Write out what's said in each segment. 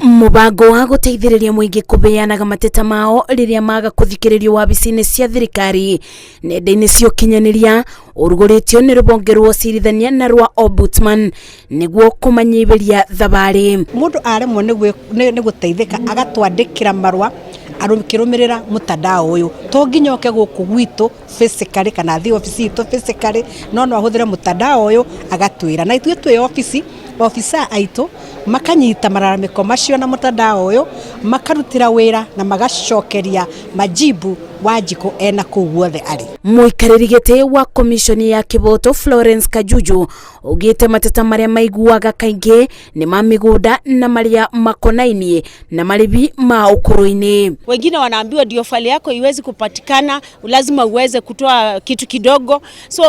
Mubango wa guteithĩrĩria muingi kubeanaga mateta mao riria maga kuthikĩrĩrio wabici-inĩ cia thirikari nenda-inĩ cia ũkinyanĩria urugũrĩtio nĩ rũhonge rwa ũcirithania na rwa Ombudsman nĩguo kũmanyihiria thabarĩ. Mũndũ aremwo nĩ guteithĩka agatwandĩkĩra marũa arũkĩrũmĩrĩra mutandao ũyũ, to nginya oke gũkũ gwitũ physically kana athi office itũ physically, no ahũthĩre mutandao ũyũ agatwĩra, na ithuĩ twĩ office ofisa aitũ makanyita mararamĩko macio na mutandao ũyũ makarutĩra wĩra na magacokeria majibu Wanjikũ ena kũu guothe arĩ. Mũikarĩri gĩtĩ wa komishoni ya Kiboto Florence Kajuju ugĩte mateta marĩa maiguaga kaingĩ nĩ ma mĩgũnda na marĩa makonainie na maribi ma ũkũrũ-inĩ. Wengine wanaambiwa ndio fali yako iwezi kupatikana, lazima uweze kutoa kitu kidogo. So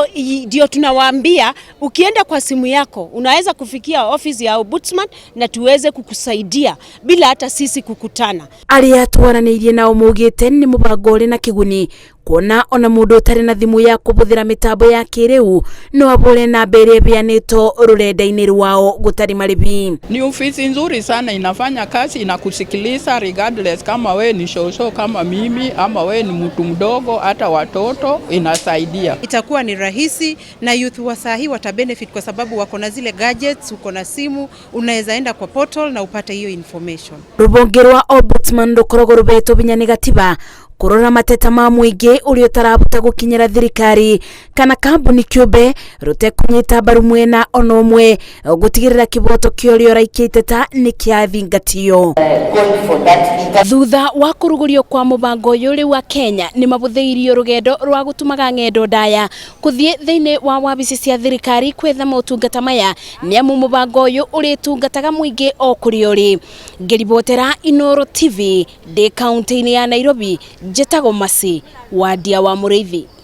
ndio tunawaambia ukienda kwa simu yako unaweza kufikia ofisi ya Ombudsman na tuweze kukusaidia bila hata sisi kukutana. Arĩa twaranĩirie nao mugĩte nĩ mũbango ũrĩ na kiguni kuona ona mũndũ ũtarĩ na thimũ ya kũhũthĩra mĩtambo ya kĩrĩu no abũre namba ĩrĩa ĩheanĩtwo rũrenda-inĩ rwao gũtarĩ marĩhi. Ni ofisi nzuri sana, inafanya kazi, inakusikiliza regardless kama we ni shosho kama mimi ama we ni mtu mdogo, hata watoto inasaidia. Itakuwa ni rahisi na youth wa sahi wata benefit kwa sababu wako na zile gadgets, uko na simu, unaweza enda kwa portal na upate hiyo information. Rũhonge rwa Ombudsman rũkoragwo rũbetwo binya nĩ gatiba kurora mateta ma muingi ũrĩa ũtarabuta gũkinyĩra thirikari kana kambuni kĩũmbe rũtekunyita mbaru mwena ona ũmwe gũtigĩrĩra Kiboto kĩorĩa ũraikia iteta nĩ kĩathingatio. Thutha wa kũrugũrio kwa mũbango ũyũ rĩu wa Kenya nĩ mabũthĩirio rũgendo rwa gũtumaga ng'endo ndaya kũthiĩ thĩinĩ wa wabici cia thirikari kwetha motungata maya nĩ amu mũbango ũyũ ũrĩtungataga muingi o kũrĩa ũrĩ. Ngĩribotera Inooro TV ndĩ kaunti-inĩ ya Nairobi, Njĩtagwo Masi wa Ndia wa Mũrĩithi.